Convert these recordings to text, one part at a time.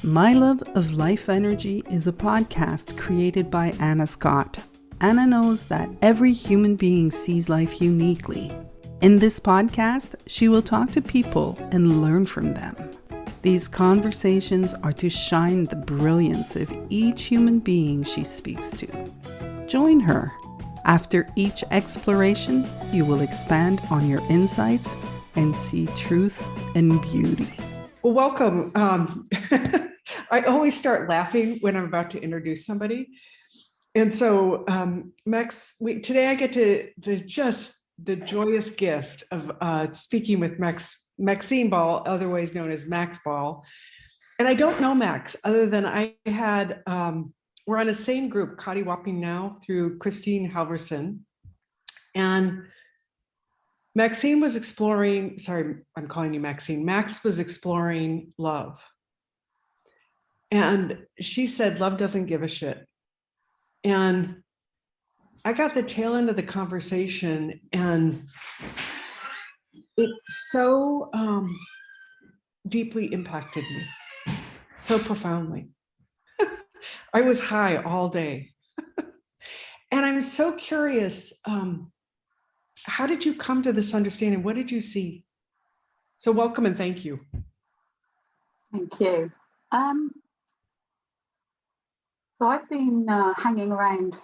My Love of Life Energy is a podcast created by Anna Scott. Anna knows that every human being sees life uniquely. In this podcast, she will talk to people and learn from them. These conversations are to shine the brilliance of each human being she speaks to. Join her. After each exploration, you will expand on your insights and see truth and beauty. Well, welcome. I always start laughing when I'm about to introduce somebody. And so, today I get to the joyous gift of speaking with Maxine Ball, otherwise known as Max Ball. And I don't know Max, other than we're on the same group, Kadi Wapping Now, through Christine Halverson. And Maxine was exploring, sorry, I'm calling you Maxine. Max was exploring love. And she said, love doesn't give a shit. And I got the tail end of the conversation, and it so deeply impacted me, so profoundly. I was high all day. And I'm so curious, how did you come to this understanding? What did you see? So welcome and thank you. Thank you. So I've been hanging around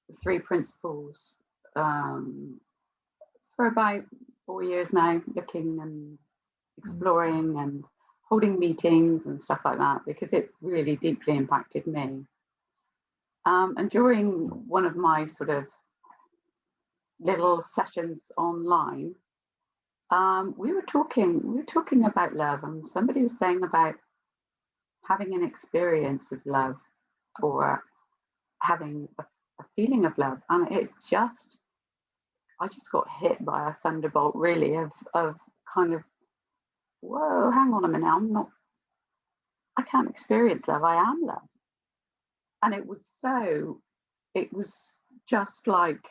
the three principles for about 4 years now, looking and exploring and holding meetings and stuff like that, because it really deeply impacted me. And during one of my sort of little sessions online, we were talking about love, and somebody was saying about having an experience of love or having a feeling of love, and I just got hit by a thunderbolt, really, of kind of, whoa, hang on a minute, I can't experience love, I am love. And it was just like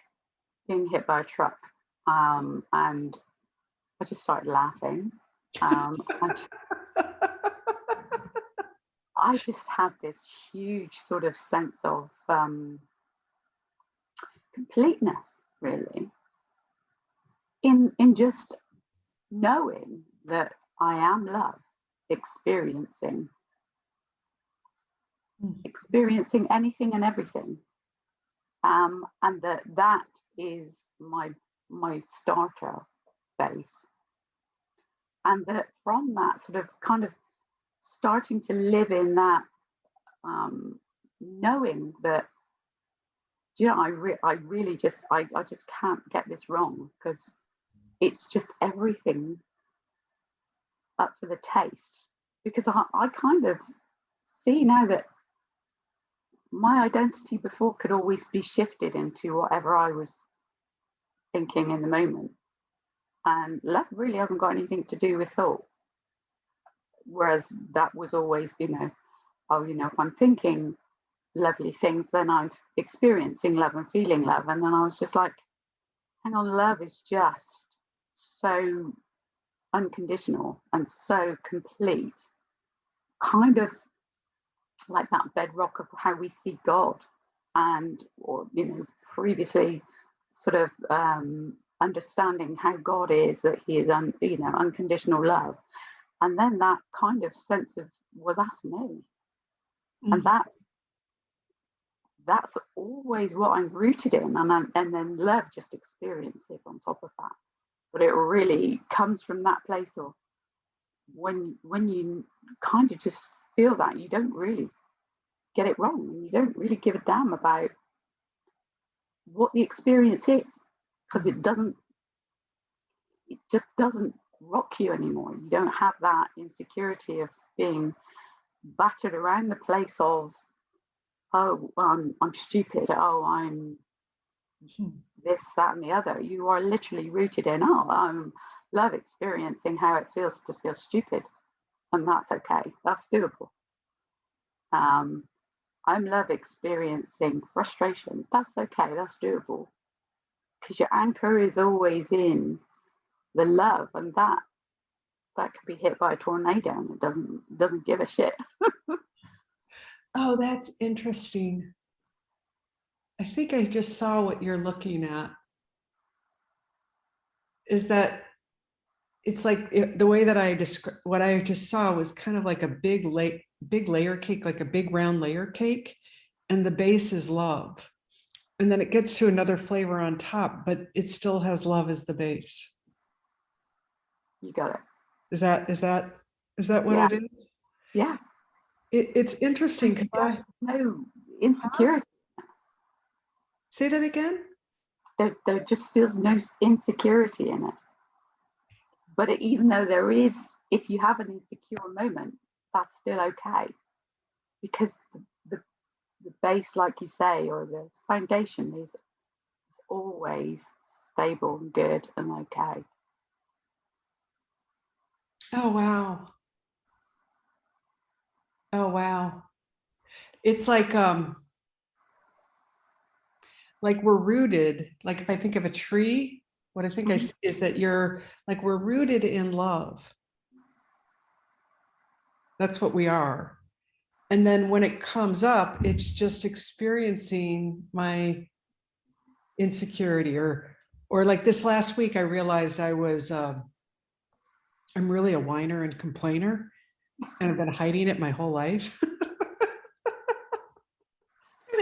being hit by a truck, and I just started laughing. I just had this huge sort of sense of completeness, really, in just knowing that I am love, experiencing anything and everything, and that is my starter base, and that from that sort of kind of starting to live in that, knowing that, I really just can't get this wrong, because it's just everything up for the taste. Because I kind of see now that my identity before could always be shifted into whatever I was thinking in the moment, and love really hasn't got anything to do with thought. Whereas that was always, if I'm thinking lovely things, then I'm experiencing love and feeling love. And then I was just like, hang on, love is just so unconditional and so complete, kind of like that bedrock of how we see God, or previously sort of understanding how God is, that he is unconditional love. And then that kind of sense of, well, that's me. And that's always what I'm rooted in. And then love just experiences on top of that. But it really comes from that place of when you kind of just feel that you don't really get it wrong, and you don't really give a damn about what the experience is, because it just doesn't rock you anymore. You don't have that insecurity of being battered around the place of, oh, I'm stupid, oh, I'm this, that, and the other. You are literally rooted in, oh, I'm love experiencing how it feels to feel stupid, and that's okay, that's doable. I'm love experiencing frustration, that's okay, that's doable, because your anchor is always in the love, and that could be hit by a tornado and it doesn't give a shit. Oh, that's interesting. I think I just saw what you're looking at. Is that it's like the way that I describe what I just saw was kind of like a big layer cake, like a big round layer cake, and the base is love. And then it gets to another flavor on top, but it still has love as the base. You got it. Is that what Yeah. it is? Yeah. It's interesting because There's no insecurity. Say that again. There just feels no insecurity in it. But even though there is, if you have an insecure moment, that's still okay, because the base, like you say, or the foundation is always stable and good and okay. Oh wow. Oh wow. It's like we're rooted, like if I think of a tree, what I think I see is that we're rooted in love. That's what we are. And then when it comes up, it's just experiencing my insecurity, or like this last week, I realized I'm really a whiner and complainer, and I've been hiding it my whole life.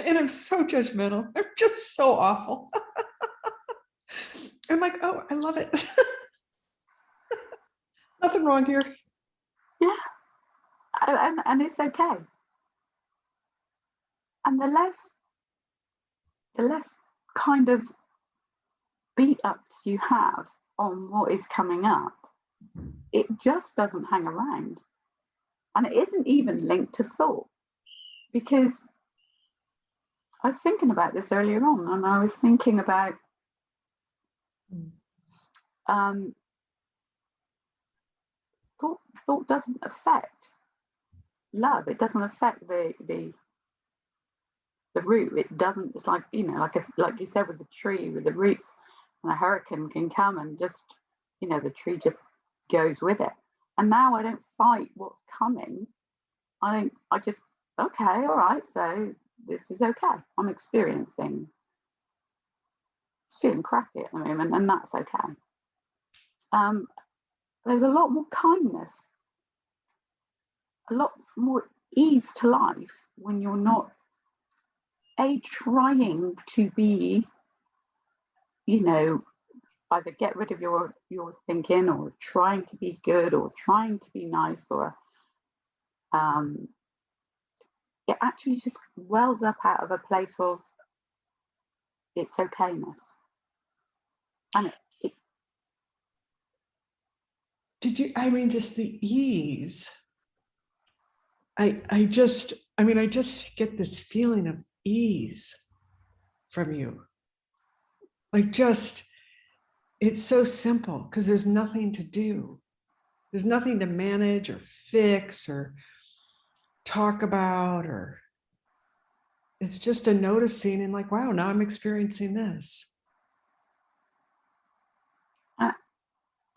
And I'm so judgmental. I'm just so awful. I'm like, oh, I love it. Nothing wrong here. Yeah. And it's okay. And the less kind of beat ups you have on what is coming up, it just doesn't hang around. And it isn't even linked to thought, because I was thinking about this earlier on, and I was thinking about thought doesn't affect love. It doesn't affect the root. It doesn't. It's like, like you said with the tree, with the roots, and a hurricane can come and just, the tree just goes with it. And now I don't fight what's coming. I just, okay, all right, so this is okay. I'm feeling crappy at the moment, and that's okay. There's a lot more kindness, a lot more ease to life when you're not trying to be, either get rid of your thinking, or trying to be good, or trying to be nice, or it actually just wells up out of a place of it's okayness. And just the ease. I just get this feeling of ease from you. Like, just, it's so simple because there's nothing to do. There's nothing to manage or fix or talk about, or it's just a noticing and like, wow, now I'm experiencing this.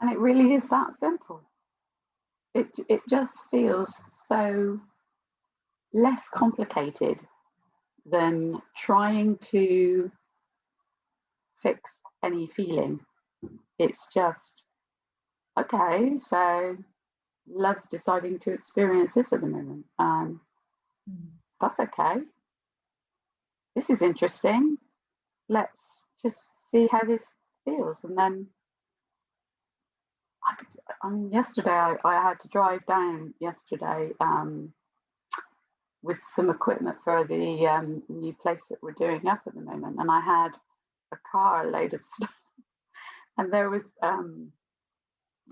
And it really is that simple. It just feels so less complicated than trying to fix any feeling. It's just, okay, so love's deciding to experience this at the moment. That's okay. This is interesting. Let's just see how this feels. And then yesterday I had to drive down yesterday with some equipment for the new place that we're doing up at the moment, and I had a car load of stuff, and there was I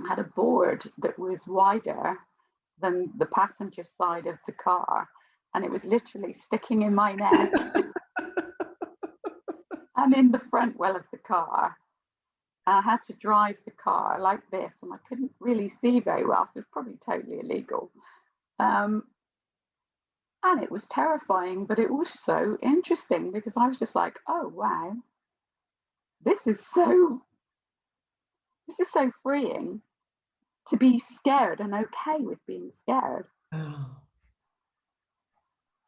had a board that was wider than the passenger side of the car, and it was literally sticking in my neck. I'm in the front well of the car. I had to drive the car like this, and I couldn't really see very well, so it's probably totally illegal. And it was terrifying, but it was so interesting because I was just like, oh, wow, this is so freeing to be scared and okay with being scared. Oh.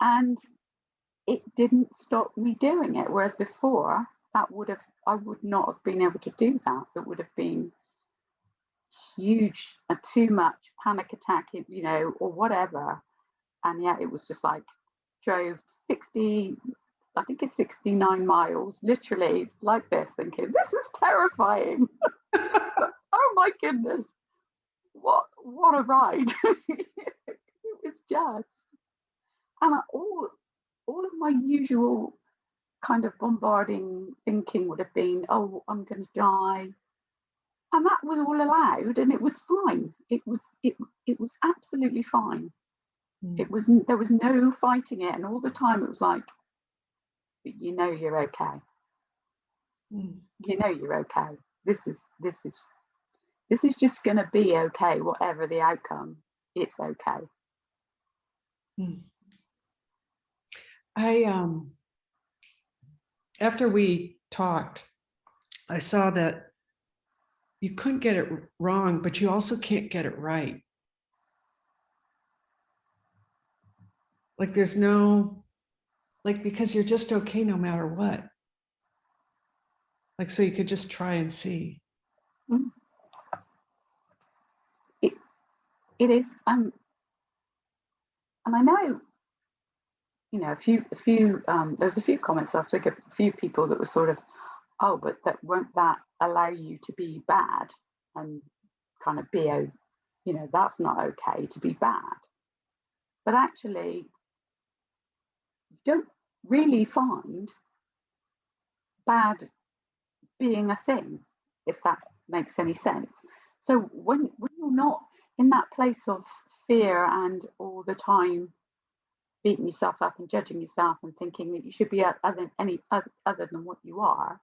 And it didn't stop me doing it. Whereas before, I would not have been able to do that. It would have been huge, too much panic attack, or whatever. And yet it was just like drove 60, I think it's 69 miles, literally like this, thinking, this is terrifying. But, oh my goodness, what a ride. It was just, and all of my usual kind of bombarding thinking would have been, oh, I'm going to die. And that was all allowed, and it was fine. It was absolutely fine. There was no fighting it, and all the time it was like, but you're okay. You're okay. This is just going to be okay, whatever the outcome. It's okay. After we talked, I saw that you couldn't get it wrong, but you also can't get it right. Like there's no, like, because you're just okay no matter what. Like, so you could just try and see. It is, and I know, a few there was a few comments last week, a few people that were sort of, oh, but won't that allow you to be bad and kind of be, that's not okay to be bad. But actually, you don't really find bad being a thing, if that makes any sense. So when you're not in that place of fear and all the time beating yourself up and judging yourself and thinking that you should be other than what you are,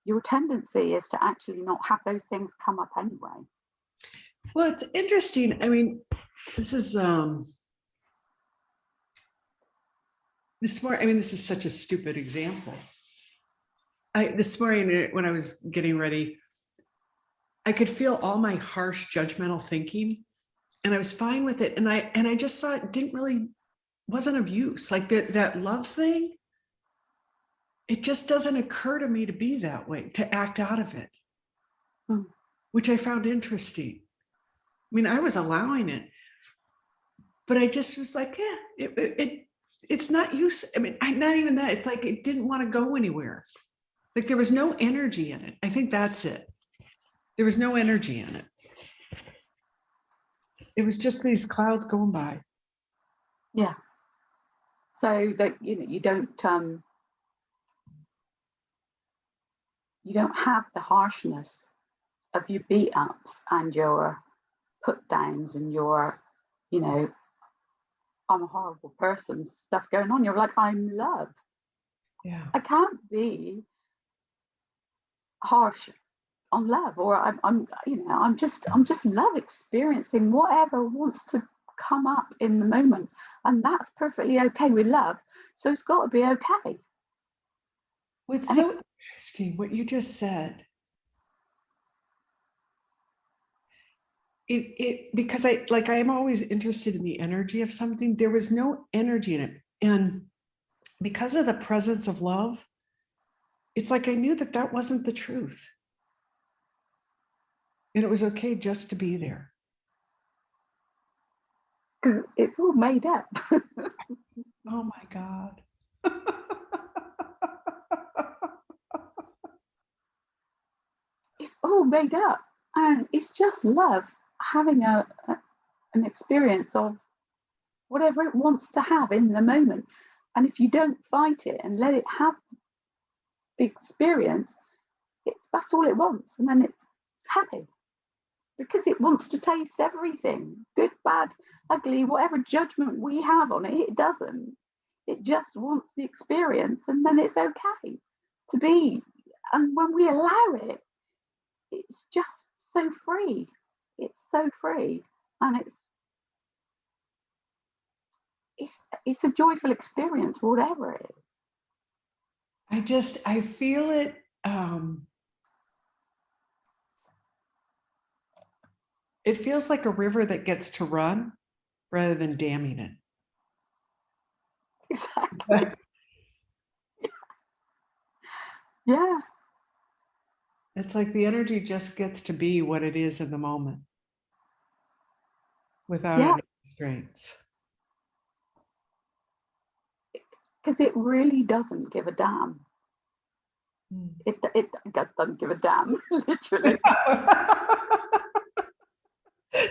your tendency is to actually not have those things come up anyway. Well, it's interesting. I mean, this is this is such a stupid example. This morning when I was getting ready, I could feel all my harsh judgmental thinking, and I was fine with it. And I just saw it wasn't of use. Like that love thing, it just doesn't occur to me to be that way, to act out of it, which I found interesting. I mean, I was allowing it, but I just was like, yeah, it's not use. I mean, not even that. It's like it didn't want to go anywhere. Like there was no energy in it. I think that's it. There was no energy in it. It was just these clouds going by. Yeah. So that you don't have the harshness of your beat ups and your put downs and your, I'm a horrible person stuff going on. You're like, I'm love. Yeah. I can't be harsh on love, or I'm just love, experiencing whatever wants to come up in the moment, and that's perfectly okay with love. So it's got to be okay. What's so interesting, what you just said. Because I'm always interested in the energy of something. There was no energy in it, and because of the presence of love, it's like I knew that wasn't the truth. And it was okay just to be there. It's all made up. Oh my God. It's all made up. And it's just love having an experience of whatever it wants to have in the moment. And if you don't fight it and let it have the experience, that's all it wants. And then it's happy. Because it wants to taste everything, good, bad, ugly, whatever judgment we have on it, it doesn't. It just wants the experience, and then it's okay to be. And when we allow it, it's just so free. It's so free, and it's a joyful experience, whatever it is. I feel it. It feels like a river that gets to run rather than damming it. Exactly. Yeah. It's like the energy just gets to be what it is in the moment without Yeah. any constraints. Because it really doesn't give a damn. It doesn't give a damn, literally.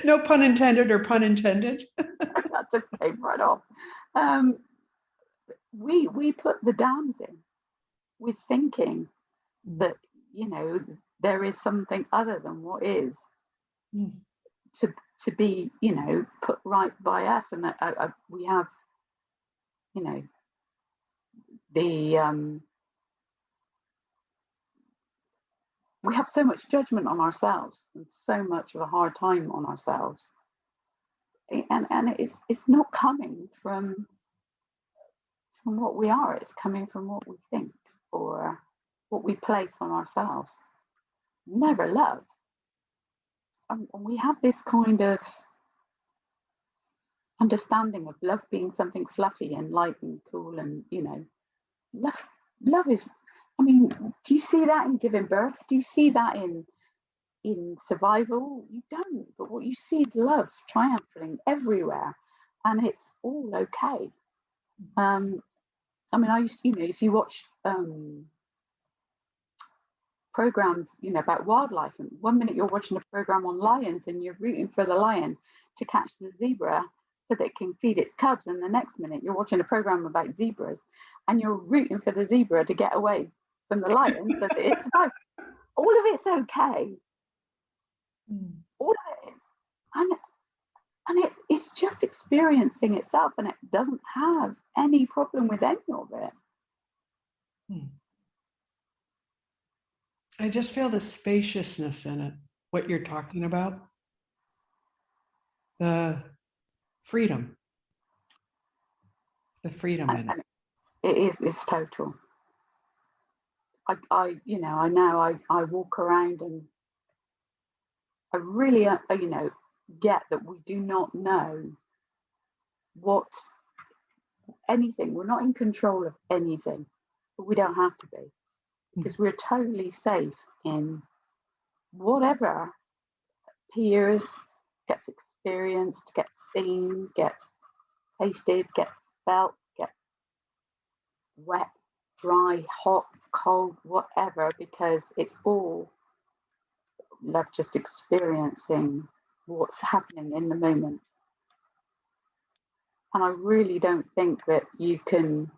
No pun intended or pun intended. That just came right off. We put the dams in with thinking that, you know, there is something other than what is to be, you know, put right by us. And we have, you know, we have so much judgment on ourselves and so much of a hard time on ourselves. And it's not coming from what we are, it's coming from what we think or what we place on ourselves. Never love. And we have this kind of understanding of love being something fluffy and light and cool, and, you know, love is, I mean, do you see that in giving birth? Do you see that in survival? You don't, but what you see is love triumphing everywhere, and it's all okay. I mean, I used, you know, if you watch programs, you know, about wildlife, and one minute you're watching a program on lions and you're rooting for the lion to catch the zebra so that it can feed its cubs, and the next minute you're watching a program about zebras and you're rooting for the zebra to get away from the lion so that it survives. All of it's okay. All of it is. And it's just experiencing itself, and it doesn't have any problem with any of it. I just feel the spaciousness in it, what you're talking about, the freedom in it. And it's total. I you know, I know I walk around and I really, you know, get that we do not know what anything. We're not in control of anything, but we don't have to be, because we're totally safe in whatever appears, gets experienced, gets seen, gets tasted, gets felt, gets wet, dry, hot, cold, whatever, because it's all love, just experiencing what's happening in the moment. And I really don't think that you can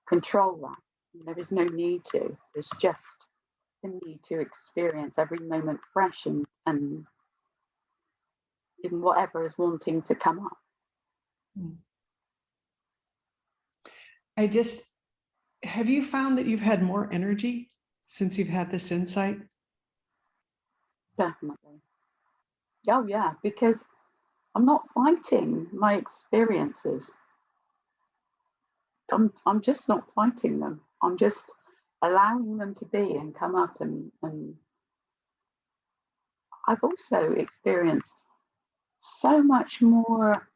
control that. There is no need to. There's just the need to experience every moment fresh and in whatever is wanting to come up. Have you found that you've had more energy since you've had this insight? Definitely. Oh yeah, because I'm not fighting my experiences. I'm just not fighting them. I'm just allowing them to be and come up, and I've also experienced so much more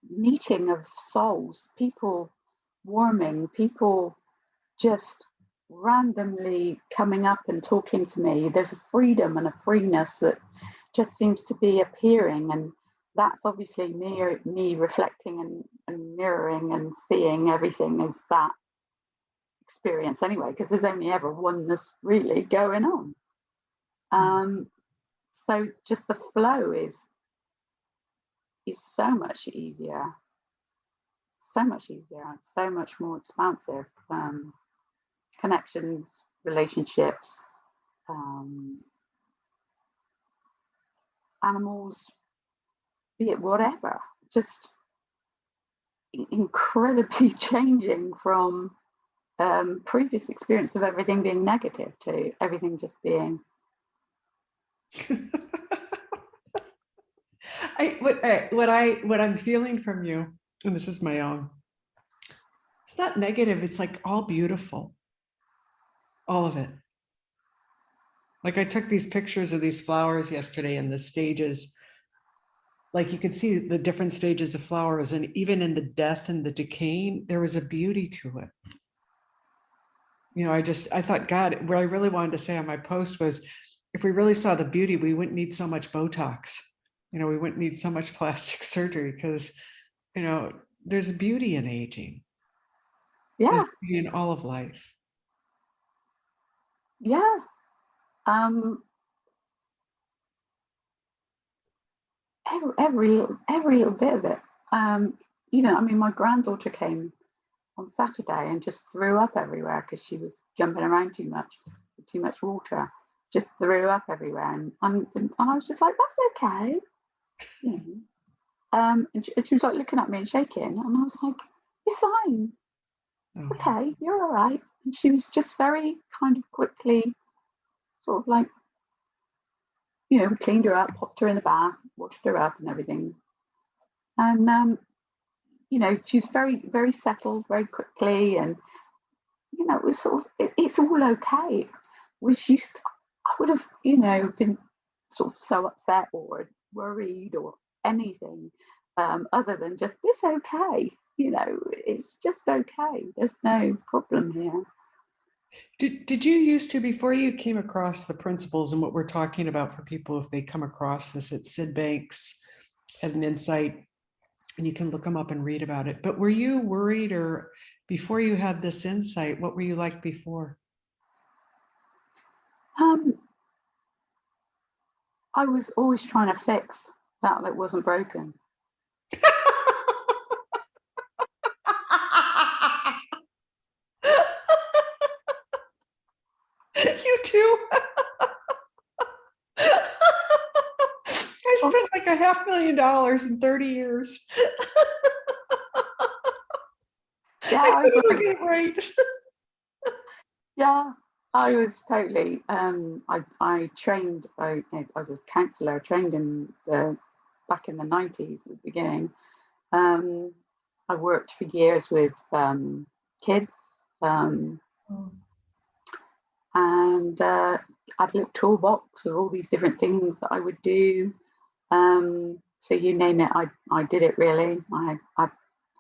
meeting of souls, people warming, people just randomly coming up and talking to me. There's a freedom and a freeness that just seems to be appearing, and that's obviously me reflecting and mirroring and seeing everything as that experience anyway, because there's only ever oneness really going on. So just the flow is so much easier, and so much more expansive. Connections, relationships, animals, be it whatever, just incredibly changing from previous experience of everything being negative to everything just being. What I'm feeling from you, and this is my own, it's not negative, it's like all beautiful. All of it. Like I took these pictures of these flowers yesterday and the stages, like you could see the different stages of flowers, and even in the death and the decaying, there was a beauty to it. You know, I thought, God, what I really wanted to say on my post was, if we really saw the beauty, we wouldn't need so much Botox. You know, we wouldn't need so much plastic surgery, because, you know, there's beauty in aging. Yeah, There's beauty in all of life. yeah. Every little bit of it. Even, I mean, my granddaughter came on Saturday and just threw up everywhere because she was jumping around too much water. Just threw up everywhere, and I was just like, that's okay, you know. And she was like looking at me and shaking, and I was like, it's fine, Oh. okay, you're all right. And she was just very kind of quickly, sort of like, you know, cleaned her up, popped her in the bath, washed her up, and everything. And you know, she's very, very settled very quickly, and you know, it was sort of, it's all okay. Which used to, I would have, you know, been sort of so upset or worried or anything, other than just, it's okay. You know, it's just okay. There's no problem here. Did you used to, before you came across the principles and what we're talking about for people, if they come across this, at Sid Banks had an insight, and you can look them up and read about it. But were you worried, or before you had this insight, what were you like before? I was always trying to fix that wasn't broken. You too. I spent like $500,000 in 30 years. Yeah, I I was couldn't like, get it right. yeah, I was totally. I trained. I was a counsellor. Trained back in the 90s at the beginning. I worked for years with kids, and I had a little toolbox of all these different things that I would do. So you name it, I did it really. I had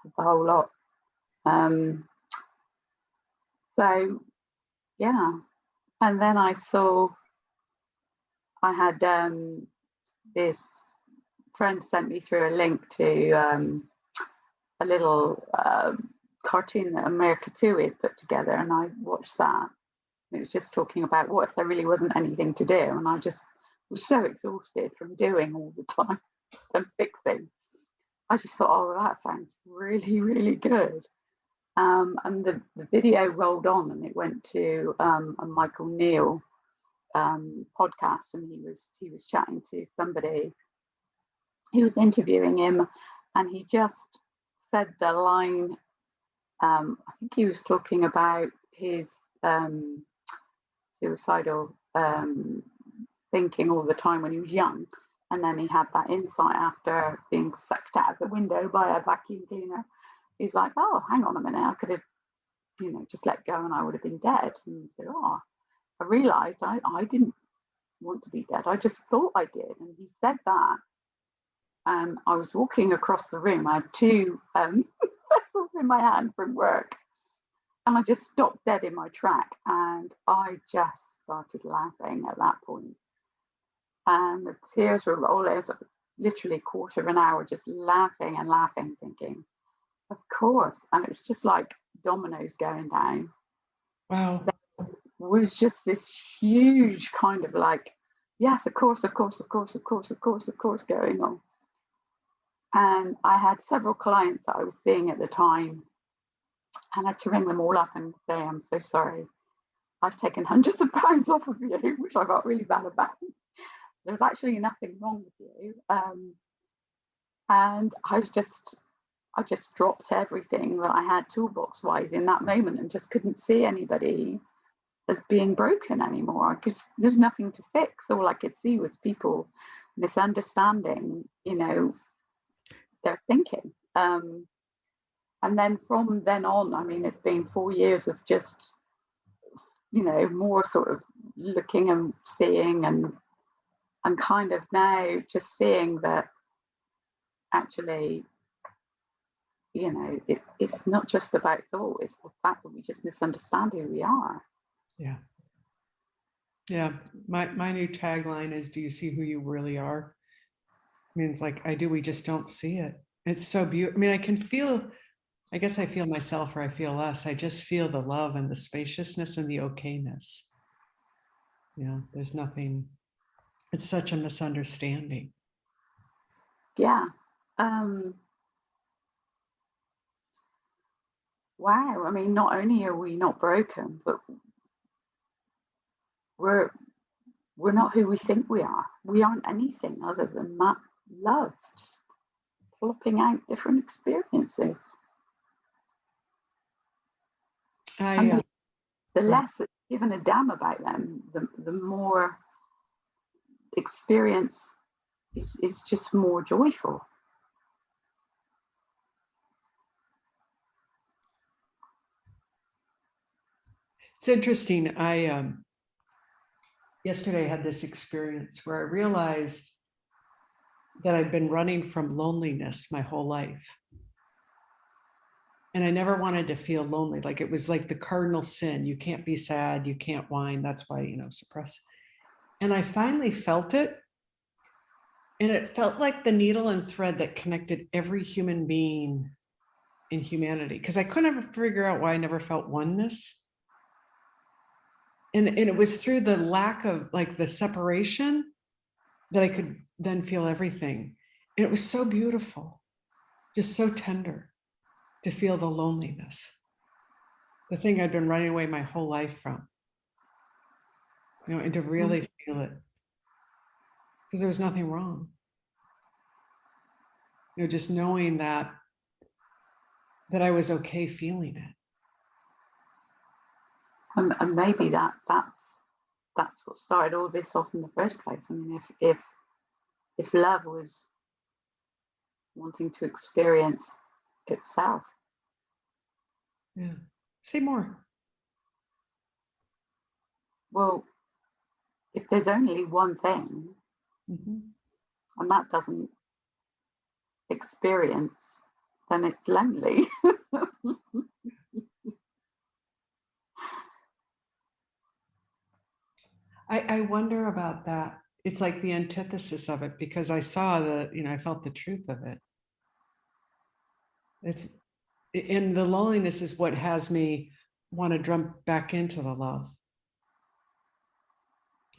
the whole lot. So yeah, and then I had this friend sent me through a link to a little cartoon that America 2 had put together, and I watched that. It was just talking about what if there really wasn't anything to do, and I just was so exhausted from doing all the time and fixing. I just thought, oh, that sounds really, really good. And the video rolled on, and it went to a Michael Neal podcast, and he was chatting to somebody. He was interviewing him, and he just said the line. I think he was talking about his suicidal thinking all the time when he was young, and then he had that insight after being sucked out of the window by a vacuum cleaner. He's like, oh, hang on a minute, I could have, you know, just let go and I would have been dead. And he said, oh, I realized I didn't want to be dead, I just thought I did. And he said that, and I was walking across the room. I had two vessels in my hand from work, and I just stopped dead in my track, and I just started laughing at that point. And the tears were rolling. It was literally a quarter of an hour just laughing and laughing, thinking, of course. And it was just like dominoes going down. Wow. There was just this huge kind of like, yes, of course, of course, of course, of course, of course, of course going on. And I had several clients that I was seeing at the time, and I had to ring them all up and say, I'm so sorry. I've taken hundreds of pounds off of you, which I got really bad about. There's actually nothing wrong with you. And I just dropped everything that I had toolbox wise in that moment, and just couldn't see anybody as being broken anymore, because there's nothing to fix. All I could see was people misunderstanding, you know, their thinking. And then from then on, I mean, it's been 4 years of just, you know, more sort of looking and seeing, and kind of now just seeing that actually, it's not just about thought, it's the fact that we just misunderstand who we are. Yeah. Yeah. My new tagline is, do you see who you really are? I mean, it's like, I do, we just don't see it. It's so beautiful. I mean, I guess I feel myself, or I feel us. I just feel the love and the spaciousness and the okayness. Yeah, there's nothing, it's such a misunderstanding. Yeah. Wow. I mean, not only are we not broken, but we're not who we think we are. We aren't anything other than that love, just plopping out different experiences. And the less that's given a damn about them, the more experience is just more joyful. It's interesting. I yesterday had this experience where I realized that I'd been running from loneliness my whole life. And I never wanted to feel lonely. Like it was like the cardinal sin. You can't be sad, you can't whine. That's why, suppress. And I finally felt it. And it felt like the needle and thread that connected every human being in humanity. Because I couldn't ever figure out why I never felt oneness. And it was through the lack of like the separation that I could then feel everything. And it was so beautiful, just so tender to feel the loneliness, the thing I'd been running away my whole life from, and to really feel it, because there was nothing wrong. Just knowing that I was okay feeling it. And maybe that's what started all this off in the first place. I mean, if love was wanting to experience itself. Yeah. Say more. Well, if there's only one thing, and that doesn't experience, then it's lonely. I wonder about that. It's like the antithesis of it, because I saw I felt the truth of it. And the loneliness is what has me want to jump back into the love.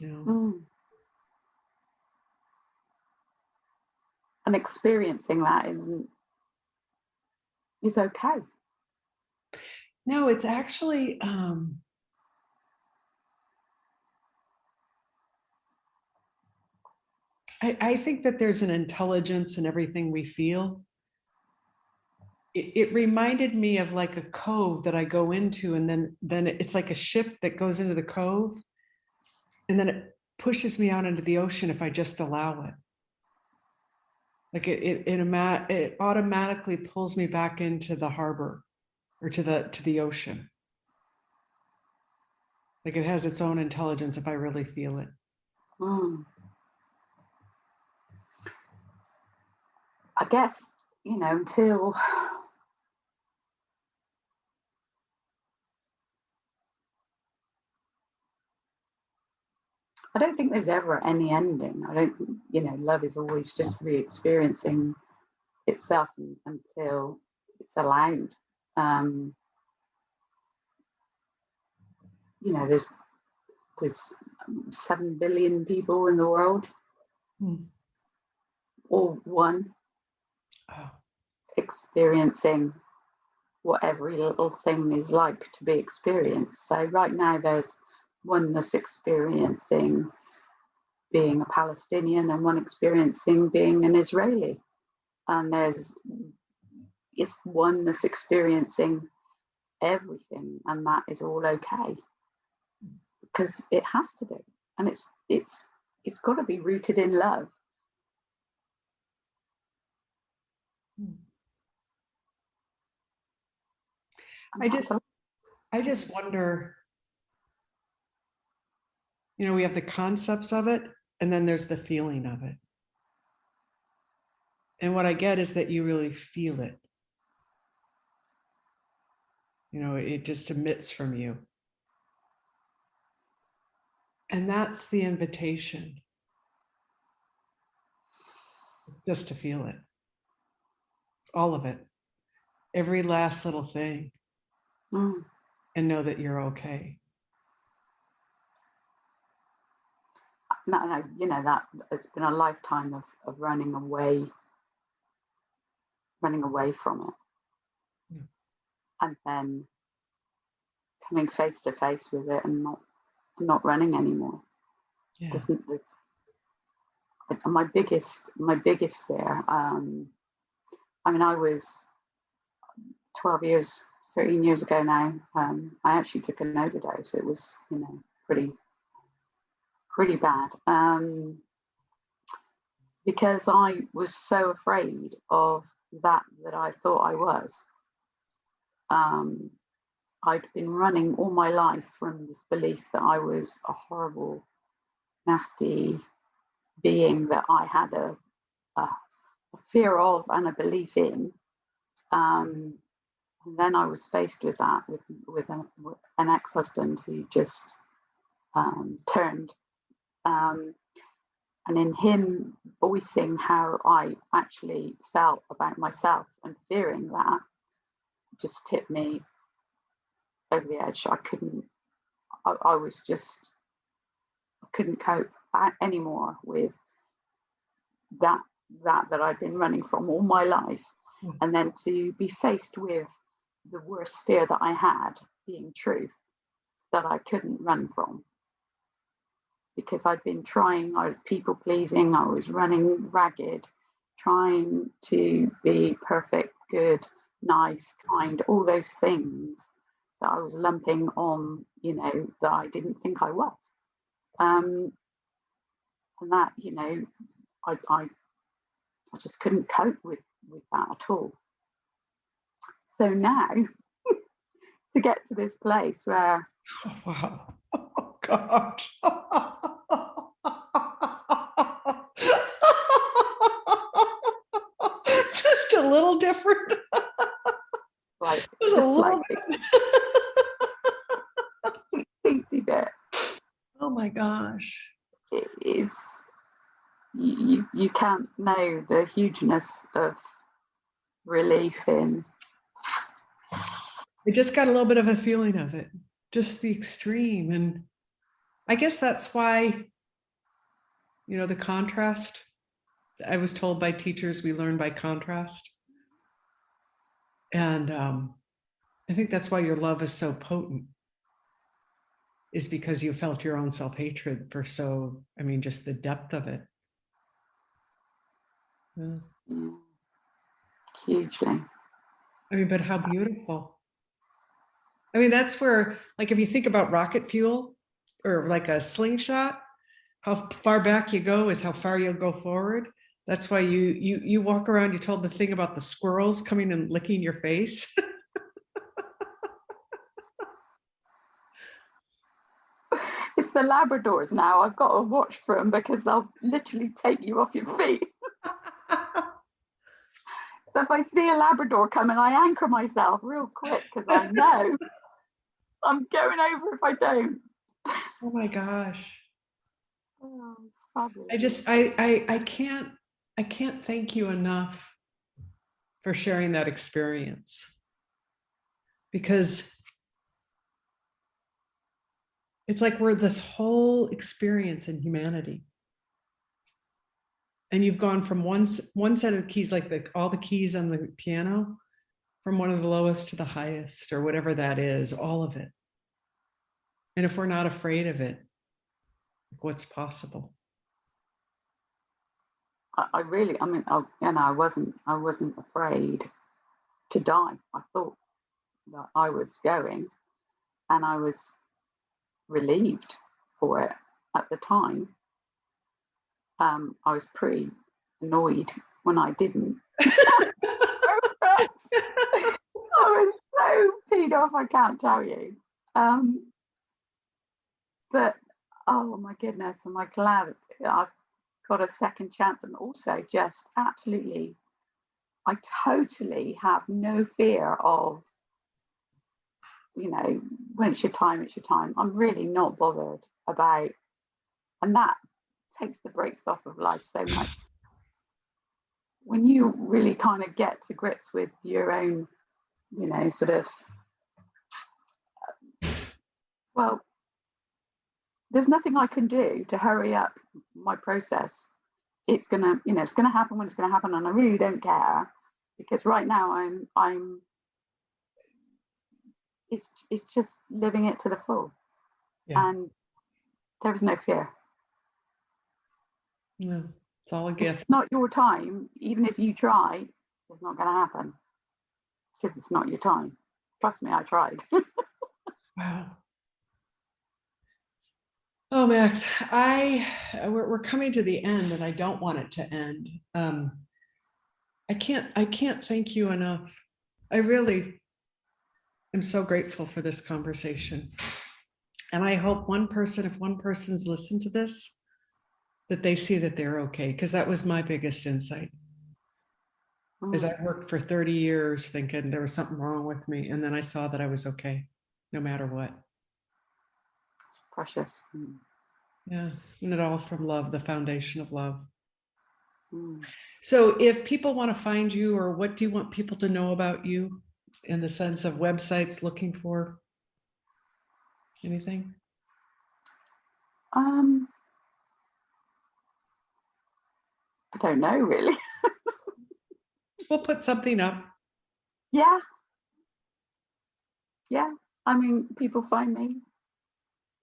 And experiencing that is okay. No, it's actually I think that there's an intelligence in everything we feel. It reminded me of like a cove that I go into, and then it's like a ship that goes into the cove, and then it pushes me out into the ocean if I just allow it. Like it automatically pulls me back into the harbor or to the ocean. Like it has its own intelligence if I really feel it. I guess, until I don't think there's ever any ending. I don't think, love is always just re-experiencing itself until it's allowed. There's 7 billion people in the world, or one, experiencing what every little thing is like to be experienced. So right now there's one that's experiencing being a Palestinian and one experiencing being an Israeli. And there's one that's experiencing everything, and that is all okay. Because it has to be. And it's got to be rooted in love. I just wonder, we have the concepts of it, and then there's the feeling of it. And what I get is that you really feel it. You know, it just emits from you. And that's the invitation. It's just to feel it. All of it. Every last little thing. Mm. And know that you're okay. No, you know, that it's been a lifetime of running away from it. Yeah. And then coming face to face with it and not running anymore. Yeah. My biggest fear. I mean, I was 13 years ago now. I actually took an overdose. It was, you know, pretty bad. Because I was so afraid of that I thought I was. I'd been running all my life from this belief that I was a horrible, nasty being that I had a fear of and a belief in. And then I was faced with that, with an ex-husband who just turned. And in him voicing how I actually felt about myself and fearing that just tipped me over the edge. I couldn't cope anymore with that I'd been running from all my life. And then to be faced with the worst fear that I had being truth that I couldn't run from. Because I'd been trying, I was people pleasing, I was running ragged, trying to be perfect, good, nice, kind, all those things that I was lumping on, you know, that I didn't think I was. And that, you know, I just couldn't cope with that at all. So now, to get to this place where... Oh, wow. Oh, God. Just a little different. Like, just a little bit. Teensy bit. Oh my gosh. It is, you can't know the hugeness of relief in. I just got a little bit of a feeling of it, just the extreme. And I guess that's why, you know, the contrast. I was told by teachers, we learn by contrast. And I think that's why your love is so potent, is because you felt your own self-hatred for just the depth of it. Yeah. Hugely. I mean, but how beautiful. I mean, that's where, like, if you think about rocket fuel or like a slingshot, how far back you go is how far you'll go forward. That's why you walk around, you told the thing about the squirrels coming and licking your face. It's the Labradors now. I've got to watch for them because they'll literally take you off your feet. So if I see a Labrador coming, I anchor myself real quick because I know I'm going over if I don't. Oh my gosh. Oh, it's fabulous. I can't thank you enough for sharing that experience, because it's like we're this whole experience in humanity. And you've gone from one set of keys, like all the keys on the piano, from one of the lowest to the highest, or whatever that is, all of it. And if we're not afraid of it, what's possible? I wasn't afraid to die. I thought that I was going, and I was relieved for it at the time. I was pretty annoyed when I didn't. I was so peed off, I can't tell you. But oh my goodness, am I glad I've got a second chance, and also just absolutely I totally have no fear of, when it's your time, it's your time. I'm really not bothered about, and that takes the brakes off of life so much. When you really kind of get to grips with your own, sort of, well, there's nothing I can do to hurry up my process. It's gonna happen when it's gonna happen, and I really don't care, because right now it's just living it to the full, and there is no fear. No, it's all a gift. If it's not your time, even if you try, it's not going to happen because it's not your time. Trust me, I tried. Wow. Oh, Max, we're coming to the end, and I don't want it to end. I can't thank you enough. I really am so grateful for this conversation. And I hope if one person's listened to this, that they see that they're okay, because that was my biggest insight. Is I worked for 30 years thinking there was something wrong with me, and then I saw that I was okay, no matter what. Precious. Yeah, and it all from love, the foundation of love. So if people want to find you, or what do you want people to know about you in the sense of websites, looking for anything? I don't know, really. We'll put something up. Yeah. I mean, people find me.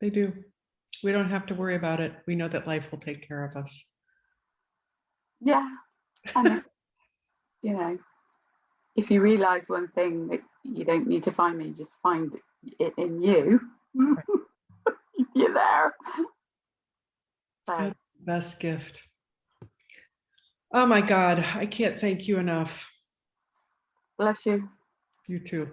They do. We don't have to worry about it. We know that life will take care of us. Yeah. And if you realize one thing, that you don't need to find me, just find it in you. You're there. So. Best gift. Oh my God, I can't thank you enough. Bless you. You too.